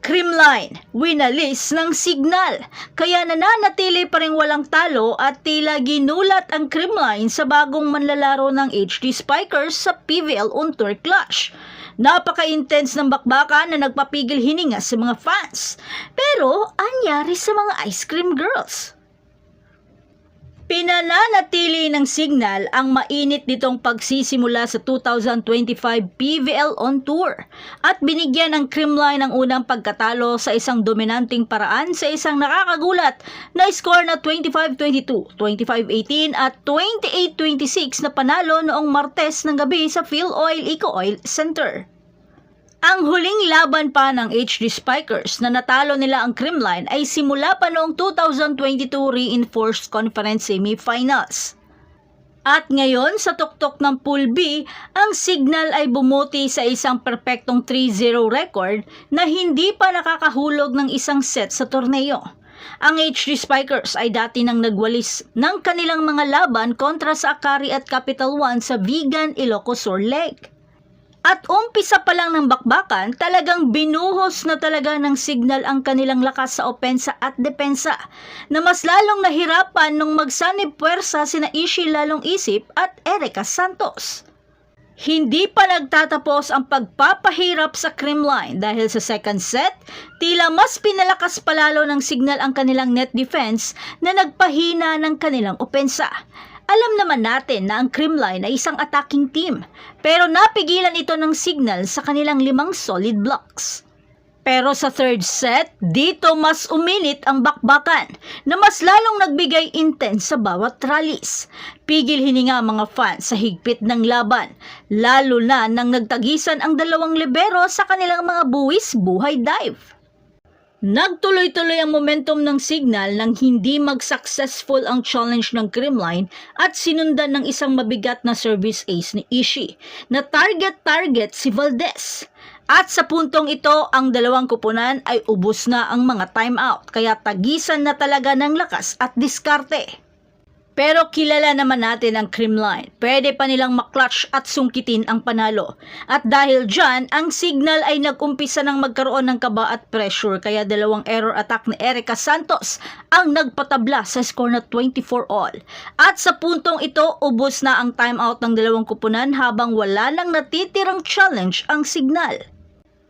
Creamline, winalis ng signal, kaya nananatili pa rin walang talo at tila ginulat ang Creamline sa bagong manlalaro ng HD Spikers sa PVL on Tour Clash. Napaka-intense ng bakbakan na nagpapigil hininga sa mga fans. Pero anyari sa mga ice cream girls? Pinananatili ng signal ang mainit nitong pagsisimula sa 2025 PVL on Tour at binigyan ng Creamline ang unang pagkatalo sa isang dominanting paraan sa isang nakakagulat na score na 25-22, 25-18 at 28-26 na panalo noong Martes ng gabi sa PhilOil Eco Oil Center. Ang huling laban pa ng HD Spikers na natalo nila ang Creamline ay simula pa noong 2022 Reinforced Conference Semifinals. At ngayon sa tuktok ng Pool B, ang Signal ay bumuti sa isang perpektong 3-0 record na hindi pa nakakahulog ng isang set sa torneo. Ang HD Spikers ay dati nang nagwalis ng kanilang mga laban kontra sa Akari at Capital One sa Vigan Ilocos Sur Lake. At umpisa pa lang ng bakbakan, talagang binuhos na talaga ng Signal ang kanilang lakas sa opensa at depensa na mas lalong nahirapan nung magsanib puwersa sina Ishi Lalong Isip at Erica Santos. Hindi pa nagtatapos ang pagpapahirap sa Creamline dahil sa second set, tila mas pinalakas palalo ng Signal ang kanilang net defense na nagpahina ng kanilang opensa. Alam naman natin na ang Creamline ay isang attacking team, pero napigilan ito ng Signal sa kanilang 5 solid blocks. Pero sa third set, dito mas uminit ang bakbakan na mas lalong nagbigay intense sa bawat rallies. Pigil hininga ang mga fans sa higpit ng laban, lalo na nang nagtagisan ang dalawang libero sa kanilang mga buwis buhay dive. Nagtuloy-tuloy ang momentum ng Signal nang hindi mag-successful ang challenge ng Creamline at sinundan ng isang mabigat na service ace ni Ishi na target si Valdez. At sa puntong ito, ang dalawang kupunan ay ubos na ang mga timeout kaya tagisan na talaga ng lakas at diskarte. Pero kilala naman natin ang Creamline. Pwede pa nilang maklatch at sungkitin ang panalo. At dahil dyan, ang Signal ay nag-umpisa ng magkaroon ng kaba at pressure kaya dalawang error attack ni Erica Santos ang nagpatabla sa score na 24-all. At sa puntong ito, ubos na ang timeout ng dalawang kupunan habang wala nang natitirang challenge ang Signal.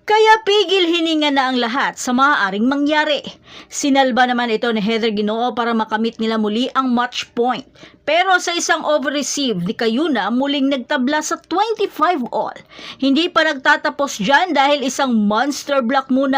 Kaya pigil hininga na ang lahat sa maaaring mangyari. Sinalba naman ito ni Heather Ginoo para makamit nila muli ang match point. Pero sa isang over-receive ni Cayuna muling nagtabla sa 25-all. Hindi pa nagtatapos dyan dahil isang monster block muna ang